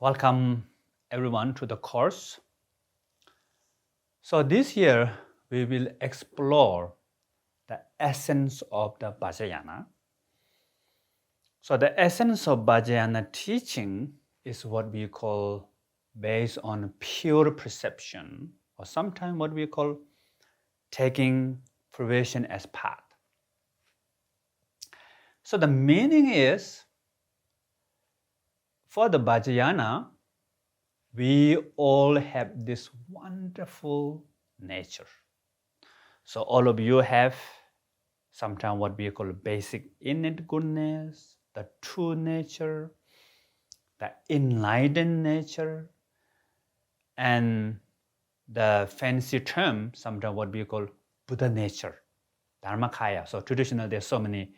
Welcome everyone to the course. So this year we will explore the essence of the Vajrayana. So the essence of Vajrayana teaching is what we call based on pure perception, or sometimes what we call taking fruition as path. So the meaning is, for the Vajrayana, we all have this wonderful nature. So all of you have sometimes what we call basic innate goodness, the true nature, the enlightened nature, and the fancy term, sometimes what we call Buddha nature, Dharmakaya. So traditionally, there's so many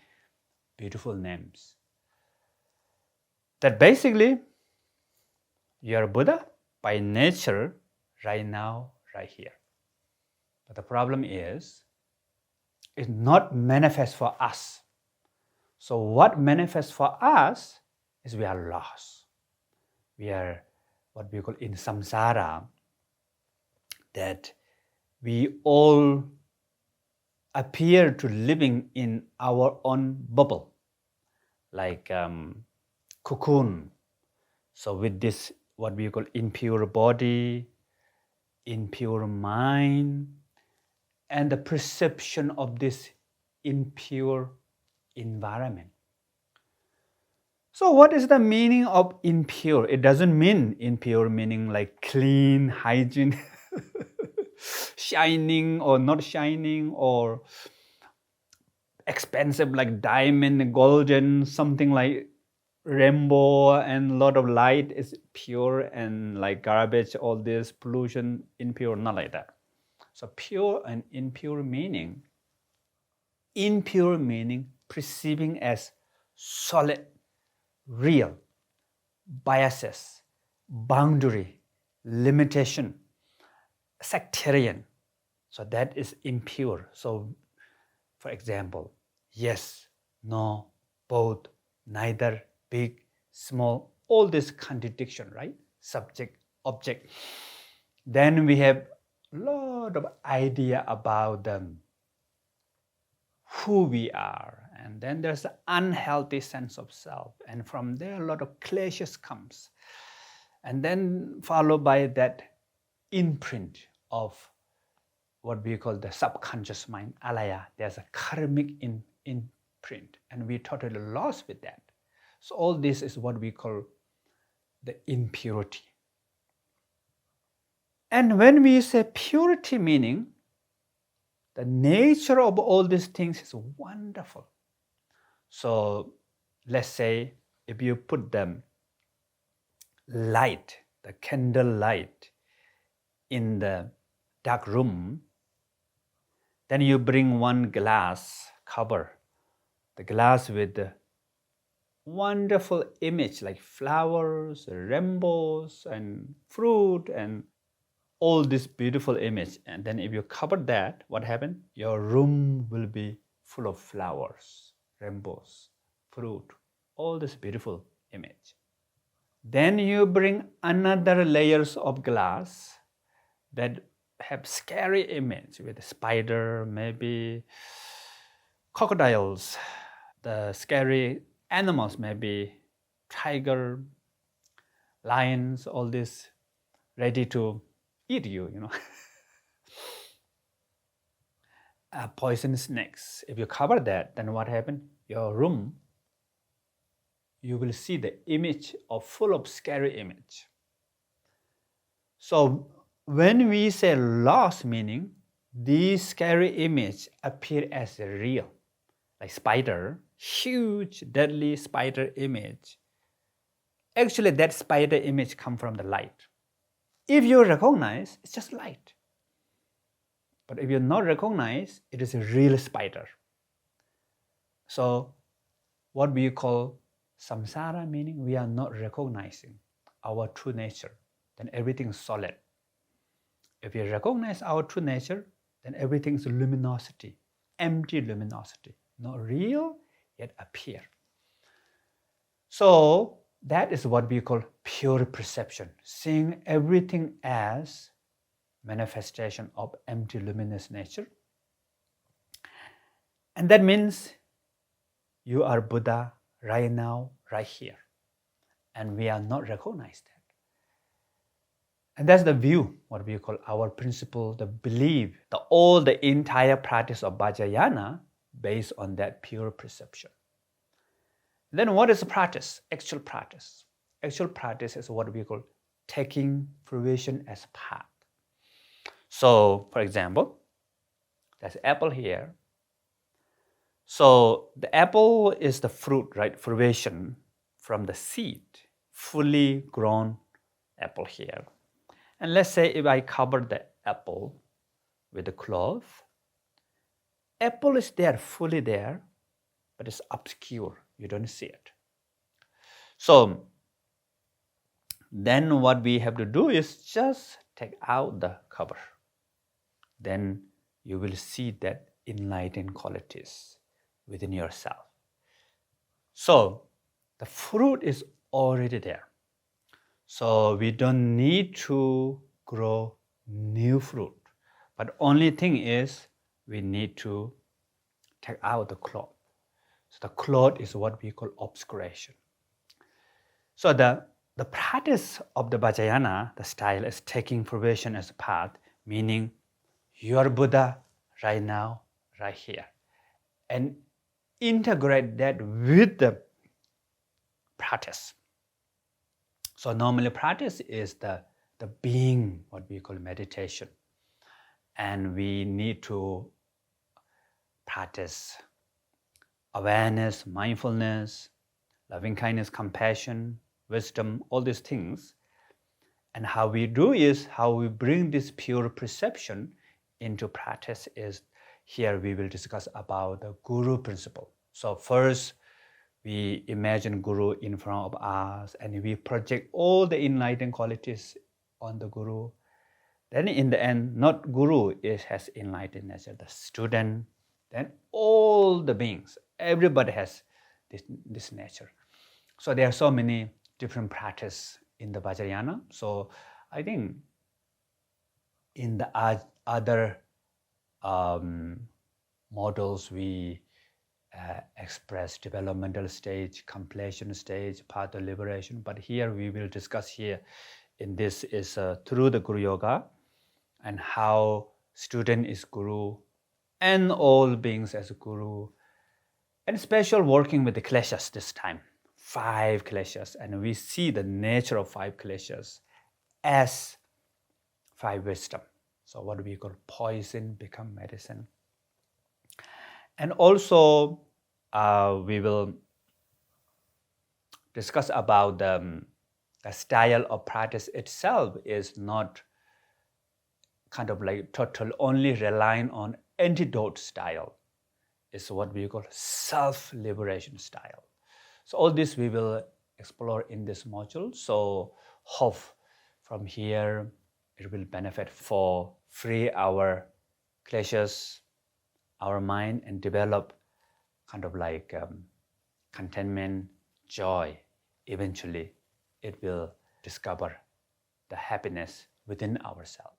beautiful names. That basically, you're a Buddha by nature right now, right here. But the problem is, it's not manifest for us. So what manifests for us is we are lost. We are what we call in samsara, that we all appear to living in our own bubble, like cocoon. So with this, what we call impure body, impure mind, and the perception of this impure environment. So what is the meaning of impure? It doesn't mean impure meaning like clean, hygiene, shining or not shining, or expensive like diamond, golden, something like rainbow and a lot of light is pure, and like garbage, all this pollution, impure, not like that. So pure and impure meaning perceiving as solid, real, biases, boundary, limitation, sectarian. So that is impure. So for example, yes, no, both, neither, big, small, all this contradiction, right? Subject, object. Then we have a lot of idea about who we are, and then there's an unhealthy sense of self, and from there a lot of clashes comes, and then followed by that imprint of what we call the subconscious mind, alaya. There's a karmic imprint, and we totally lost with that. So all this is what we call the impurity. And when we say purity, meaning the nature of all these things is wonderful. So let's say if you put the light, the candle light, in the dark room, then you bring one glass, cover the glass with the wonderful image like flowers, rainbows, and fruit, and all this beautiful image. And then if you cover that, what happened? Your room will be full of flowers, rainbows, fruit, all this beautiful image. Then you bring another layers of glass that have scary image with spider, maybe crocodiles, the scary animals, maybe tiger, lions, all this ready to eat you. Poisonous snakes. If you cover that, then what happened? Your room, you will see the image of full of scary image. So when we say loss, meaning these scary images appear as real, like spider, huge, deadly spider image. Actually, that spider image comes from the light. If you recognize, it's just light. But if you not recognize, it is a real spider. So what we call samsara, meaning we are not recognizing our true nature, then everything is solid. If we recognize our true nature, then everything is luminosity, empty luminosity, not real, yet appear. So That is what we call pure perception, seeing everything as manifestation of empty luminous nature. And that means you are Buddha right now, right here. And we are not recognized that. And that's the view, what we call our principle, the belief, the entire practice of Vajrayana based on that pure perception. Then what is the practice? Actual practice. Actual practice is what we call taking fruition as path. So, for example, there's apple here. So the apple is the fruit, right? Fruition from the seed, fully grown apple here. And let's say if I cover the apple with a cloth, apple is there, fully there, but it's obscure. You don't see it. So then what we have to do is just take out the cover. Then you will see that enlightened qualities within yourself. So the fruit is already there. So we don't need to grow new fruit. But only thing is we need to take out the cloth. So the cloth is what we call obscuration. So the practice of the Vajrayana, the style, is taking fruition as a path, meaning you are Buddha right now, right here. And integrate that with the practice. So normally practice is the being, what we call meditation. And we need to practice awareness, mindfulness, loving kindness, compassion, wisdom, all these things. And how we do is, how we bring this pure perception into practice is, here we will discuss about the Guru principle. So first, we imagine Guru in front of us and we project all the enlightened qualities on the Guru. Then in the end, not Guru has enlightened nature, the student, then all the beings, everybody has this nature. So there are so many different practices in the Vajrayana. So I think in the other models, we express developmental stage, completion stage, path of liberation. But here we will discuss here in this is through the Guru Yoga and how student is Guru and all beings as a Guru. And special working with the kleshas this time, 5 kleshas. And we see the nature of 5 kleshas as 5 wisdom. So what we call poison become medicine. And also, we will discuss about the style of practice itself is not kind of like total, only relying on antidote style. It's what we call self-liberation style. So all this we will explore in this module. So hope from here it will benefit for free our kleshas, our mind, and develop kind of like contentment, joy. Eventually, it will discover the happiness within ourselves.